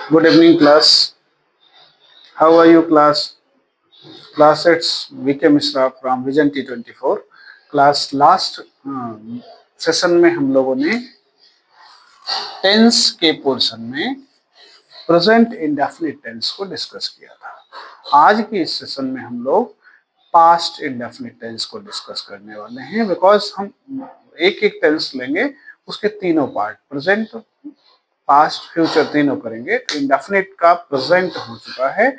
Good evening, class. How are you, class? Class, it's VK Mishra from Vision T24. Class last session में हम लोगों ने tense के portion में present indefinite tense को discuss किया था। आज के इस सेशन में हम लोग पास्ट इंडेफिनिट टेंस को डिस्कस करने वाले हैं, बिकॉज हम एक एक टेंस लेंगे, उसके तीनों पार्ट प्रेजेंट, पास्ट, फ्यूचर तीनों करेंगे। तो इंडेफिनिट का प्रेजेंट हो चुका है।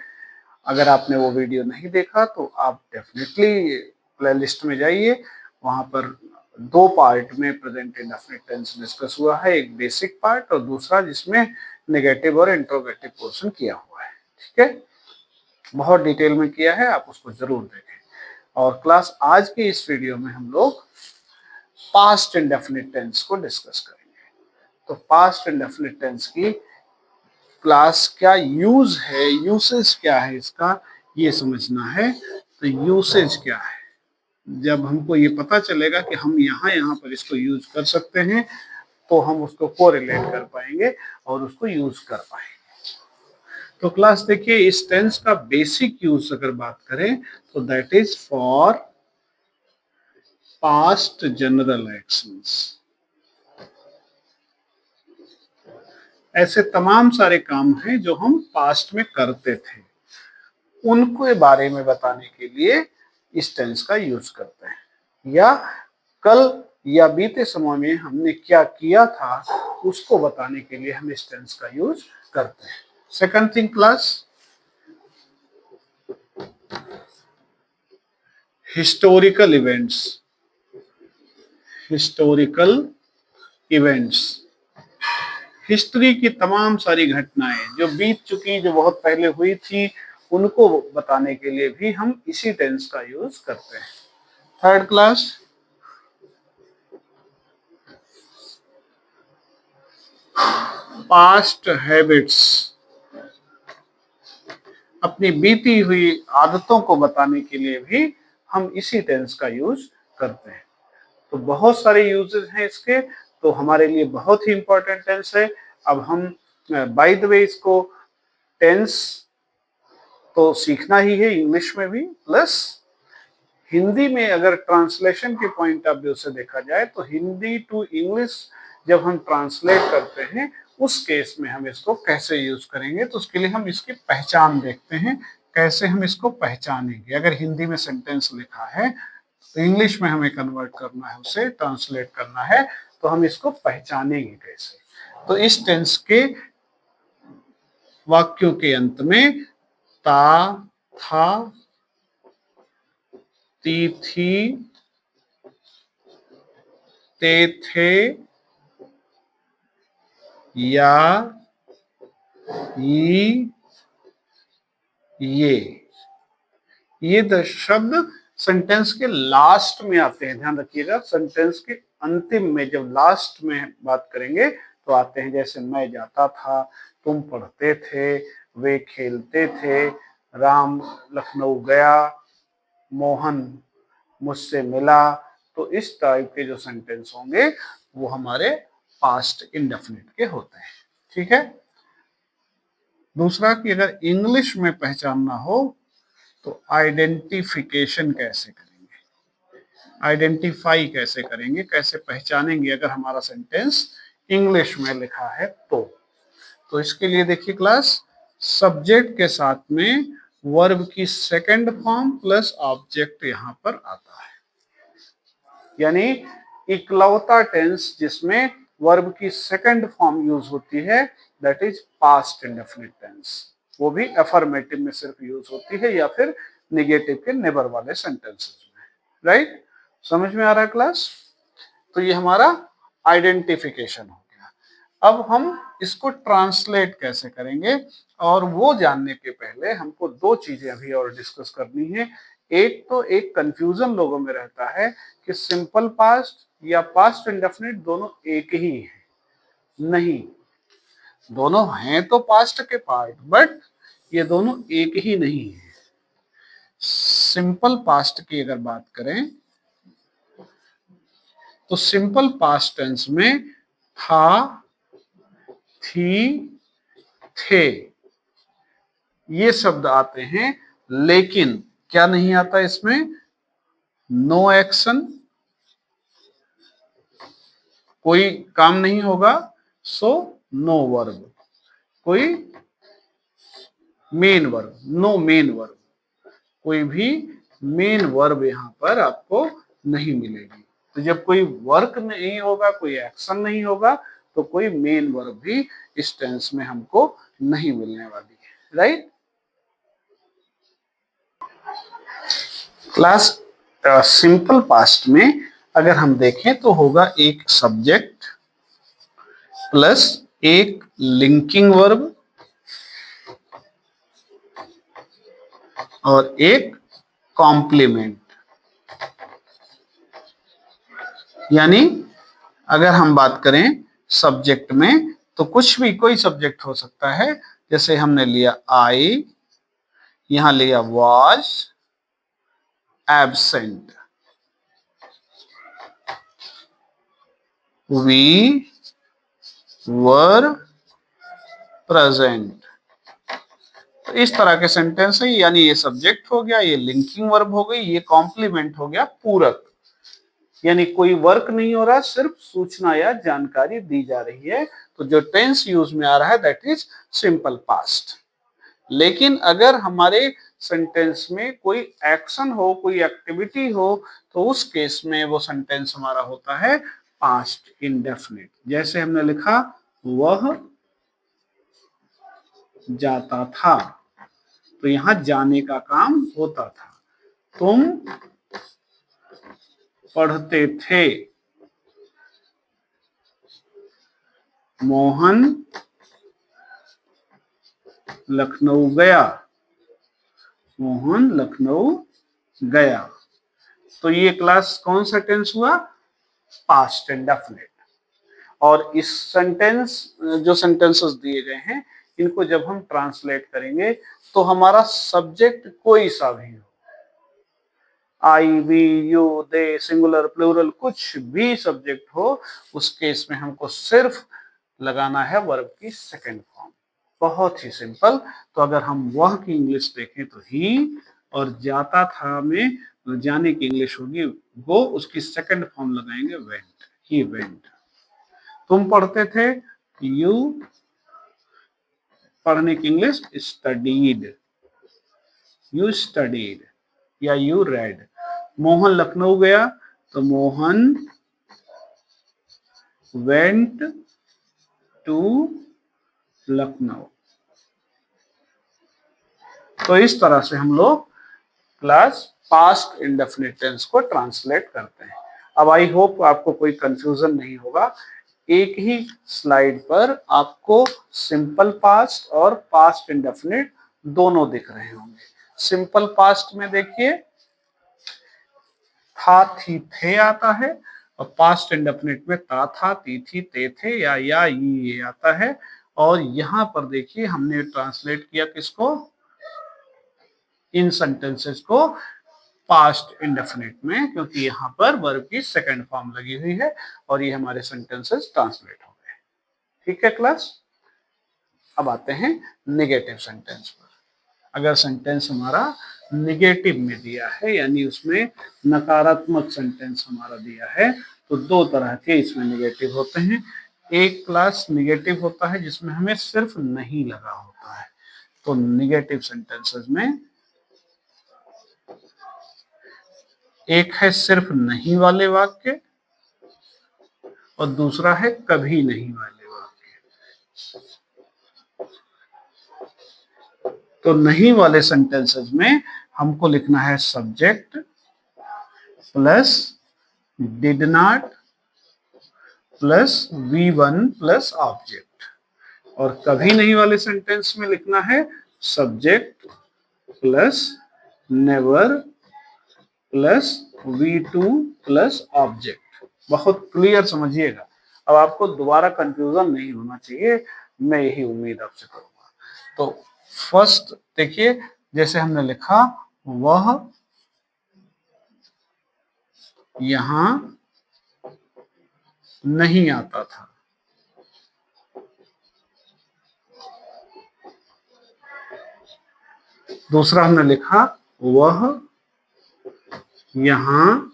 अगर आपने वो वीडियो नहीं देखा तो आप डेफिनेटली प्लेलिस्ट में जाइए, वहां पर दो पार्ट में प्रेजेंट इंडेफिनिट टेंस डिस्कस हुआ है, एक बेसिक पार्ट और दूसरा जिसमें नेगेटिव और इंट्रोगेटिव पोर्शन किया हुआ है। ठीक है, बहुत डिटेल में किया है, आप उसको जरूर देखें। और क्लास आज के इस वीडियो में हम लोग पास्ट इंडेफिनिट टेंस को डिस्कस करेंगे। तो पास्ट इंडेफिनिट टेंस की क्लास क्या यूज है, यूसेज क्या है इसका, ये समझना है। तो यूसेज क्या है, जब हमको ये पता चलेगा कि हम यहाँ पर इसको यूज कर सकते हैं तो हम उसको कोरिलेट कर पाएंगे और उसको यूज कर पाएंगे। तो क्लास देखिए, इस टेंस का बेसिक यूज अगर बात करें तो that is for past general actions. ऐसे तमाम सारे काम हैं जो हम पास्ट में करते थे, उनको बारे में बताने के लिए इस टेंस का यूज करते हैं, या कल या बीते समय में हमने क्या किया था उसको बताने के लिए हम इस टेंस का यूज करते हैं। Second thing class, historical events. Historical events, history की तमाम सारी घटनाएं जो बीत चुकी, जो बहुत पहले हुई थी, उनको बताने के लिए भी हम इसी टेंस का यूज करते हैं। Third class, past habits. अपनी बीती हुई आदतों को बताने के लिए भी हम इसी टेंस का यूज करते हैं। तो बहुत सारे यूजेस हैं इसके, तो हमारे लिए बहुत ही इंपॉर्टेंट टेंस है। अब हम बाय द वे इसको टेंस तो सीखना ही है इंग्लिश में भी, प्लस हिंदी में अगर ट्रांसलेशन के पॉइंट ऑफ व्यू से देखा जाए तो हिंदी टू इंग्लिश जब हम ट्रांसलेट करते हैं उस केस में हम इसको कैसे यूज करेंगे, तो उसके लिए हम इसकी पहचान देखते हैं, कैसे हम इसको पहचानेंगे। अगर हिंदी में सेंटेंस लिखा है तो इंग्लिश में हमें कन्वर्ट करना है, उसे ट्रांसलेट करना है, तो हम इसको पहचानेंगे कैसे। तो इस टेंस के वाक्यों के अंत में था, थी, ते थे, या, ये शब्द सेंटेंस के लास्ट में आते हैं। ध्यान रखिएगा, सेंटेंस के अंतिम में जब लास्ट में बात करेंगे तो आते हैं। जैसे मैं जाता था, तुम पढ़ते थे, वे खेलते थे, राम लखनऊ गया, मोहन मुझसे मिला। तो इस टाइप के जो सेंटेंस होंगे वो हमारे पास्ट इंडेफिनिट के होते हैं। ठीक है। दूसरा कि अगर इंग्लिश में पहचानना हो तो आइडेंटिफिकेशन कैसे करेंगे, आइडेंटिफाई कैसे करेंगे, कैसे पहचानेंगे अगर हमारा सेंटेंस इंग्लिश में लिखा है तो इसके लिए देखिए क्लास, सब्जेक्ट के साथ में वर्ब की सेकंड फॉर्म प्लस ऑब्जेक्ट यहां पर आता है। यानी इकलौता टेंस जिसमें वर्ब की सेकंड फॉर्म यूज होती है, that is past indefinite tense. वो भी अफर्मेटिव में सिर्फ यूज होती है या फिर नेगेटिव के नेबर वाले सेंटेंसेस में। राइट, समझ में आ रहा है क्लास? तो ये हमारा आइडेंटिफिकेशन हो गया। अब हम इसको ट्रांसलेट कैसे करेंगे, और वो जानने के पहले हमको दो चीजें अभी और डिस्कस करनी है। एक तो एक कंफ्यूजन लोगों में रहता है कि सिंपल पास्ट या पास्ट इंडेफिनिट दोनों एक ही है। नहीं, दोनों हैं तो पास्ट के पार्ट, बट ये दोनों एक ही नहीं है। सिंपल पास्ट की अगर बात करें तो सिंपल पास्ट टेंस में था, थी, थे, ये शब्द आते हैं, लेकिन क्या नहीं आता इसमें? नो एक्शन, कोई काम नहीं होगा, सो नो वर्ब, कोई main verb, no main verb, कोई भी मेन वर्ब यहां पर आपको नहीं मिलेगी। तो जब कोई वर्क नहीं होगा, कोई एक्शन नहीं होगा, तो कोई मेन वर्ब भी इस टेंस में हमको नहीं मिलने वाली है, राइट। क्लास सिंपल पास्ट में अगर हम देखें तो होगा एक सब्जेक्ट प्लस एक लिंकिंग वर्ब और एक कॉम्प्लीमेंट। यानी अगर हम बात करें सब्जेक्ट में तो कुछ भी, कोई सब्जेक्ट हो सकता है, जैसे हमने लिया आई, यहां लिया was absent, we were present. तो इस तरह के सेंटेंस है, यानी ये सब्जेक्ट हो गया, ये लिंकिंग वर्ब हो गई, ये कॉम्प्लीमेंट हो गया पूरक। यानी कोई वर्क नहीं हो रहा, सिर्फ सूचना या जानकारी दी जा रही है। तो जो टेंस यूज में आ रहा है दैट इज सिंपल पास्ट। लेकिन अगर हमारे सेंटेंस में कोई एक्शन हो, कोई एक्टिविटी हो, तो उस केस में वो सेंटेंस हमारा होता है पास्ट इंडेफिनिट। जैसे हमने लिखा वह जाता था, तो यहां जाने का काम होता था। तुम पढ़ते थे, मोहन लखनऊ गया, मोहन लखनऊ गया। तो ये क्लास कौन सा टेंस हुआ? Past indefinite. और इस सेंटेंस, जो सेंटेंसेस दिए गए हैं, इनको जब हम ट्रांसलेट करेंगे तो हमारा सब्जेक्ट कोई सा भी हो, I, we, you, they, singular, plural, कुछ भी सब्जेक्ट हो, उस केस में हमको सिर्फ लगाना है वर्ब की सेकंड फॉर्म। बहुत ही सिंपल। तो अगर हम वह की इंग्लिश देखें तो ही, और जाता था में जाने की इंग्लिश होगी वो, उसकी सेकंड फॉर्म लगाएंगे वेंट, ही वेंट। तुम पढ़ते थे, यू, पढ़ने की इंग्लिश स्टडीड, यू स्टडीड या यू रेड। मोहन लखनऊ गया, तो मोहन वेंट टू लखनऊ। तो इस तरह से हम लोग क्लास पास्ट इंडेफिनिट टेंस को ट्रांसलेट करते हैं। अब आई होप आपको कोई कंफ्यूजन नहीं होगा। एक ही स्लाइड पर आपको सिंपल पास्ट और पास्ट इंडेफिनिट दोनों दिख रहे होंगे। सिंपल पास्ट में देखिए था, थी, थे आता है, और पास्ट इंडेफिनिट में ता, था, ती, थी, ते, थे या ये आता है। और यहां पर देखिए हमने ट्रांसलेट किया किसको? इन सेंटेंसेस को पास्ट इंडेफिनिट में, क्योंकि यहाँ पर वर्ब की सेकंड फॉर्म लगी हुई है और ये हमारे सेंटेंसेस ट्रांसलेट हो गए। ठीक है क्लास। अब आते हैं नेगेटिव सेंटेंस पर। अगर सेंटेंस हमारा नेगेटिव में दिया है, यानी उसमें नकारात्मक सेंटेंस हमारा दिया है, तो दो तरह के इसमें नेगेटिव होते हैं। एक क्लास नेगेटिव होता है जिसमें हमें सिर्फ नहीं लगा होता है। तो नेगेटिव सेंटेंसेस में एक है सिर्फ नहीं वाले वाक्य और दूसरा है कभी नहीं वाले वाक्य। तो नहीं वाले सेंटेंसेस में हमको लिखना है subject plus did not plus V1 plus object. और कभी नहीं वाले सेंटेंस में लिखना है subject plus never plus V2 plus object. बहुत क्लियर समझिएगा। अब आपको दोबारा कंफ्यूजन नहीं होना चाहिए, मैं यही उम्मीद आपसे करूंगा। तो फर्स्ट देखिए, जैसे हमने लिखा वह यहां नहीं आता था, दूसरा हमने लिखा वह यहाँ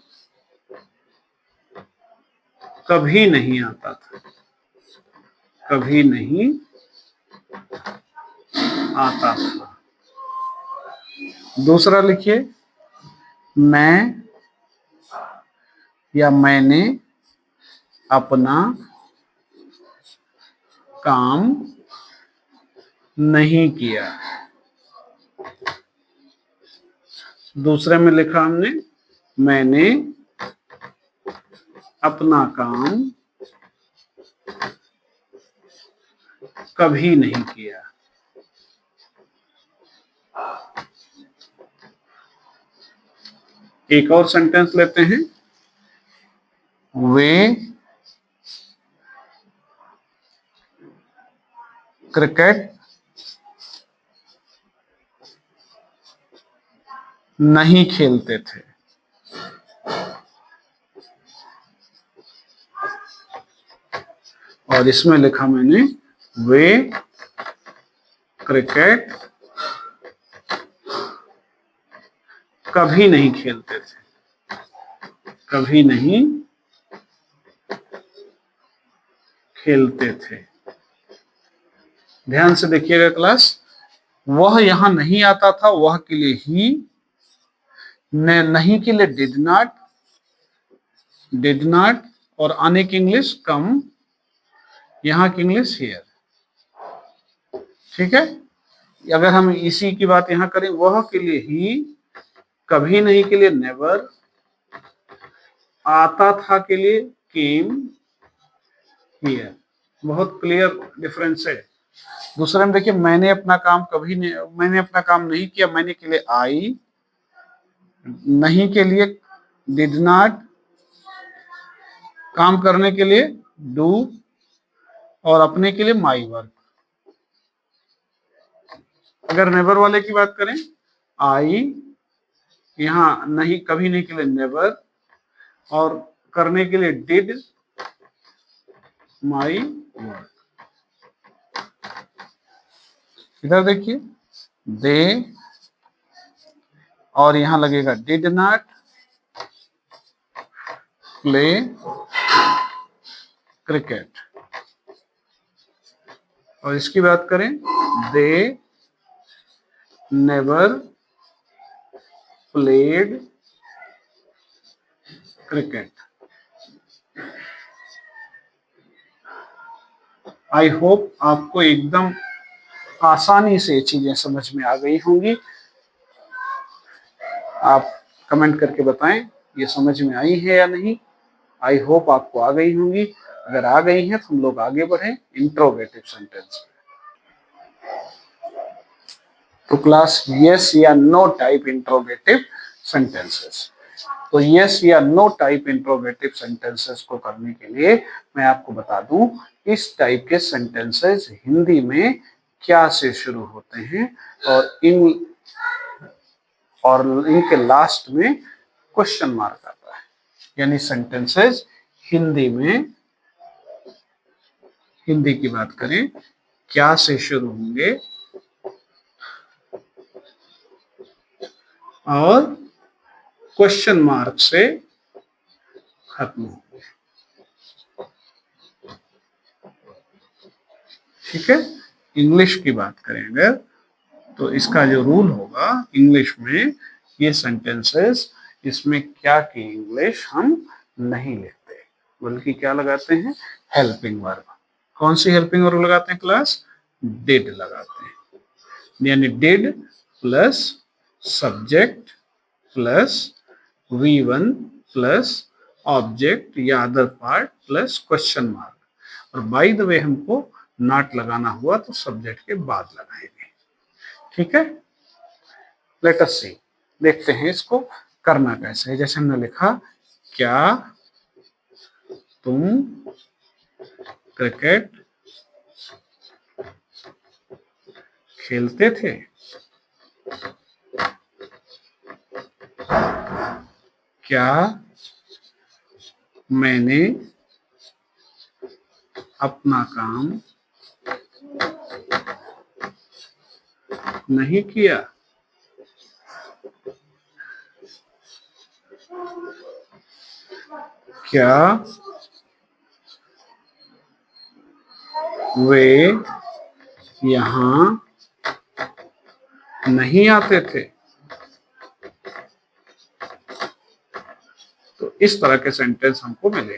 कभी नहीं आता था, कभी नहीं आता था। दूसरा लिखिए मैं या मैंने अपना काम नहीं किया। दूसरे में लिखा हमने मैंने अपना काम कभी नहीं किया। एक और सेंटेंस लेते हैं, वे क्रिकेट नहीं खेलते थे। और इसमें लिखा मैंने वे क्रिकेट कभी नहीं खेलते थे, कभी नहीं खेलते थे। ध्यान से देखिएगा क्लास, वह यहां नहीं आता था, वह के लिए ही, नहीं के लिए डिड नॉट और आने की इंग्लिश कम, यहां की इंग्लिश हियर। ठीक है, अगर हम इसी की बात यहां करें, वह के लिए ही, कभी नहीं के लिए नेवर, आता था के लिए केम हियर। बहुत क्लियर डिफरेंस है। दूसरे में देखिए मैंने अपना काम मैंने अपना काम नहीं किया, मैंने के लिए आई, नहीं के लिए डिड नॉट, काम करने के लिए डू और अपने के लिए माई वर्क। अगर नेवर वाले की बात करें, आई, यहां नहीं, कभी नहीं के लिए नेवर और करने के लिए डिड माई वर्क। इधर देखिए दे और यहां लगेगा डिड नॉट प्ले क्रिकेट। और इसकी बात करें, they never played cricket. I hope आपको एकदम आसानी से चीजें समझ में आ गई होंगी। आप कमेंट करके बताएं ये समझ में आई है या नहीं। आई होप आपको आ गई होंगी। अगर आ गई है तो हम लोग आगे बढ़े इंट्रोगेटिव सेंटेंस। तो क्लास यस या नो टाइप इंट्रोगेटिव सेंटेंसेस। तो यस या नो टाइप इंट्रोगेटिव सेंटेंसेस को करने के लिए मैं आपको बता दूं इस टाइप के सेंटेंसेस हिंदी में क्या से शुरू होते हैं और इनके लास्ट में क्वेश्चन मार्क आता है। यानी सेंटेंसेस हिंदी में, हिंदी की बात करें, क्या से शुरू होंगे और क्वेश्चन मार्क से खत्म होंगे। ठीक है, इंग्लिश की बात करें अगर, तो इसका जो रूल होगा इंग्लिश में, ये सेंटेंसेस, इसमें क्या की इंग्लिश हम नहीं लेते, बल्कि क्या लगाते हैं, हेल्पिंग वर्ब। कौन सी हेल्पिंग वर्ब लगाते हैं क्लास? डिड लगाते हैं। यानी did plus subject plus V1 plus object या other part plus question mark. और बाय द वे हमको नॉट लगाना हुआ तो सब्जेक्ट के बाद लगाएंगे। ठीक है, लेट अस सी, देखते हैं इसको करना कैसे है। जैसे हमने लिखा, क्या तुम क्रिकेट खेलते थे? क्या मैंने अपना काम नहीं किया? क्या वे यहाँ नहीं आते थे? तो इस तरह के सेंटेंस हमको मिलेंगे।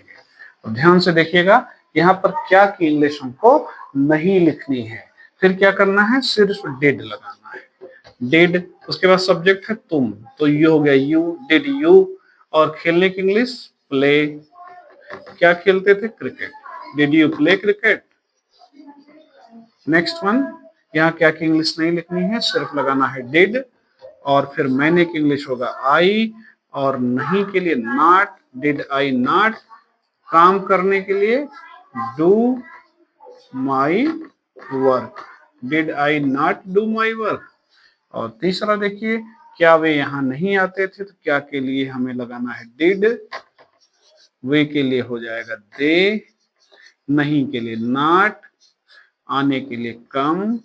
तो ध्यान से देखिएगा, यहाँ पर क्या की इंग्लिश हमको नहीं लिखनी है। फिर क्या करना है, सिर्फ डिड लगाना है। डिड, उसके बाद सब्जेक्ट है तुम, तो ये हो गया यू, डिड यू। और खेलने की इंग्लिश प्ले। क्या खेलते थे, cricket. Did you play cricket. Next one, यहाँ क्या की इंग्लिश नहीं लिखनी है, सिर्फ लगाना है डिड। और फिर मैंने की इंग्लिश होगा आई। और नहीं के लिए नॉट, डिड आई नॉट। काम करने के लिए do my work, did I not do my work. और तीसरा देखिए, क्या वे यहाँ नहीं आते थे, तो क्या के लिए हमें लगाना है डिड। वे के लिए हो जाएगा दे, नहीं के लिए नॉट, आने के लिए कम,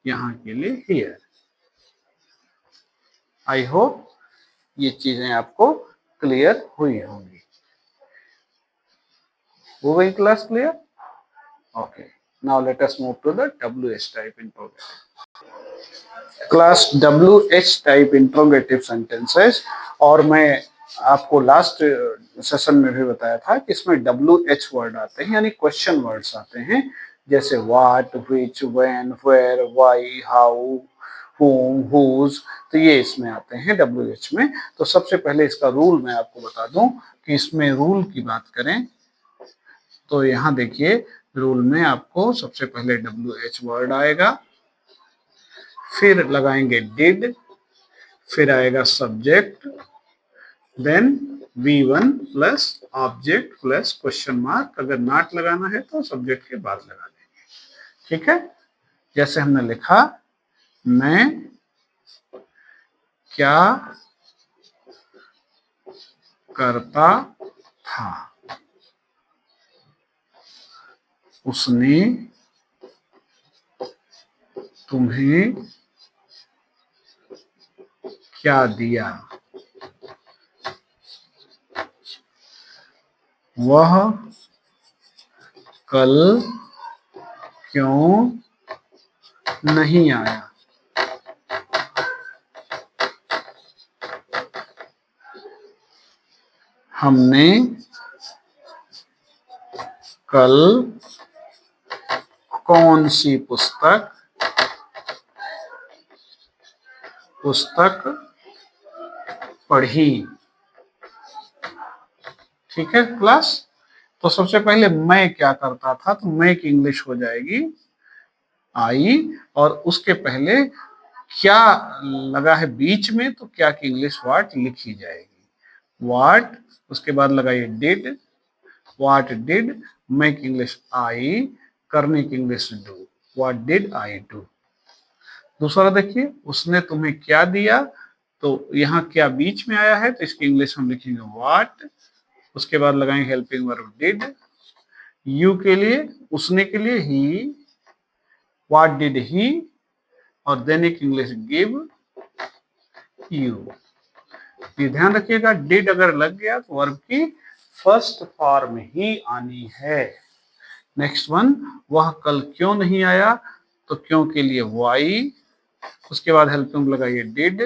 यहाँ के लिए हियर। आई होप ये चीजें आपको क्लियर हुई होंगी। हो गई class clear? Okay, now let us move to the WH type interrogative. Class WH type interrogative sentences. और मैं आपको लास्ट सेशन में भी बताया था कि इसमें WH वर्ड आते हैं, यानी क्वेश्चन वर्ड्स आते हैं, जैसे what, which, when, where, why, how, whom, whose। तो ये इसमें आते हैं WH में। तो सबसे पहले इसका रूल मैं आपको बता दूं कि इसमें रूल की बात करें तो यहाँ देखिए, रूल में आपको सबसे पहले WH वर्ड आएगा, फिर लगाएंगे डिड, फिर आएगा subject, then V1 plus object plus question mark. अगर नॉट लगाना है तो सब्जेक्ट के बाद लगा देंगे। ठीक है, जैसे हमने लिखा, मैं क्या करता था, उसने तुम्हें क्या दिया, वह कल क्यों नहीं आया, हमने कल कौन सी पुस्तक पढ़ी। ठीक है क्लास। तो सबसे पहले मैं क्या करता था, तो मैं की इंग्लिश हो जाएगी आई, और उसके पहले क्या लगा है बीच में, तो क्या की इंग्लिश व्हाट लिखी जाएगी, व्हाट। उसके बाद लगाइए डिड, व्हाट डिड। मैं की इंग्लिश आई, करने की English do, what did I do. दूसरा देखिए, उसने तुम्हें क्या दिया, तो यहाँ क्या बीच में आया है, तो इसकी इंग्लिश हम लिखेंगे व्हाट। उसके बाद लगाएंगे हेल्पिंग वर्ब डिड। यू के लिए, उसने के लिए ही, व्हाट डिड ही। और देन एक इंग्लिश गिव यू। ये ध्यान रखिएगा, डिड अगर लग गया तो वर्ब की फर्स्ट फॉर्म ही आनी है। नेक्स्ट वन, वह कल क्यों नहीं आया, तो क्यों के लिए वाई। उसके बाद हेल्पिंग लगाइए डिड,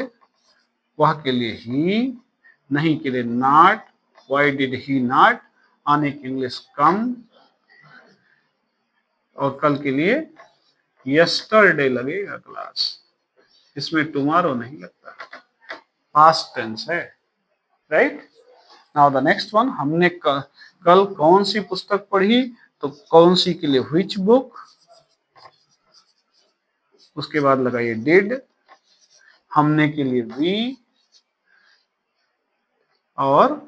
वह के लिए ही, नहीं के लिए not, why did he not, आने की इंग्लिश कम, और कल के लिए यस्टरडे लगेगा क्लास, इसमें टुमारो नहीं लगता, पास्ट टेंस है, right. Now the next one, हमने कल कौन सी पुस्तक पढ़ी, तो कौन सी के लिए व्हिच बुक। उसके बाद लगाइए डिड, हमने के लिए वी, और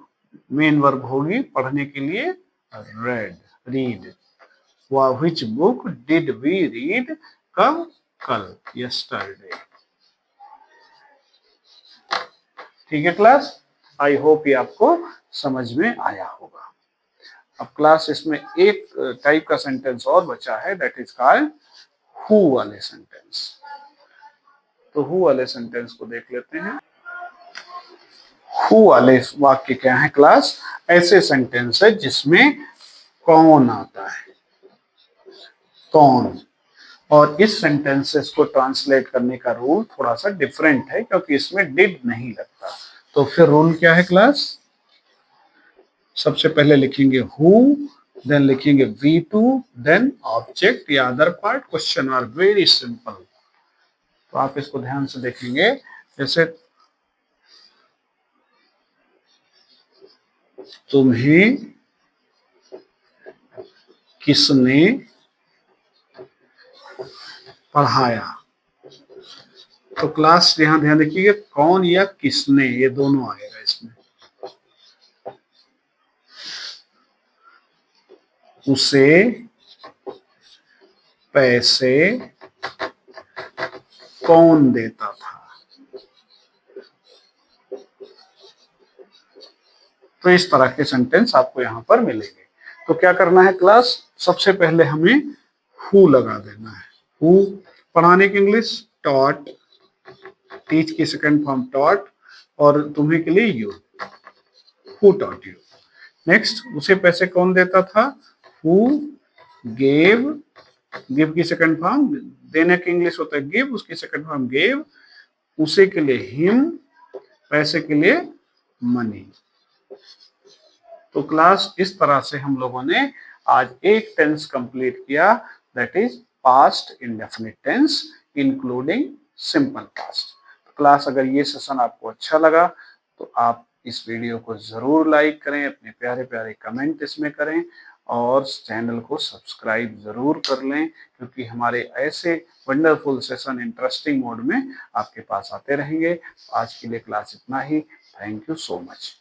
मेन वर्ब होगी पढ़ने के लिए read, read. Which book did we read, कब, कल, यस्टरडे। ठीक है क्लास, आई होप ये आपको समझ में आया होगा। अब क्लास इसमें एक टाइप का सेंटेंस और बचा है, दैट इज कॉल्ड हु वाले सेंटेंस। तो हु वाले सेंटेंस को देख लेते हैं। हु वाले वाक्य क्या है क्लास? ऐसे सेंटेंस है जिसमें कौन आता है, कौन। और इस सेंटेंसेस को ट्रांसलेट करने का रूल थोड़ा सा डिफरेंट है क्योंकि इसमें डिड नहीं लगता। तो फिर रूल क्या है क्लास? सबसे पहले लिखेंगे हु, देन लिखेंगे V2, देन ऑब्जेक्ट या other part, question are very simple. तो आप इसको ध्यान से देखेंगे, जैसे तुम्हें किसने पढ़ाया। तो क्लास यहां ध्यान रखिए कौन या किसने, ये दोनों आएगा इसमें। उसे पैसे कौन देता था। तो इस तरह के सेंटेंस आपको यहां पर मिलेंगे। तो क्या करना है क्लास? सबसे पहले हमें हु लगा देना है। हु पढ़ाने की इंग्लिश टॉट, टीच की सेकंड फॉर्म टॉट, और तुम्हें के लिए you, who taught you. Next, उसे पैसे कौन देता था? हु गेव, गिव की सेकंड फॉर्म, देने की इंग्लिश होता है गिव, उसकी सेकंड फॉर्म गेव, उसे के लिए हिम, पैसे के लिए मनी। तो क्लास इस तरह से हम लोगों ने आज एक टेंस कंप्लीट किया, that is past indefinite tense including simple past. तो क्लास अगर ये सेशन आपको अच्छा लगा तो आप इस वीडियो को जरूर लाइक करें, अपने प्यारे प्यारे कमेंट इसमें करें और चैनल को सब्सक्राइब जरूर कर लें, क्योंकि हमारे ऐसे वंडरफुल सेशन इंटरेस्टिंग मोड में आपके पास आते रहेंगे। आज के लिए क्लास इतना ही। Thank you so much.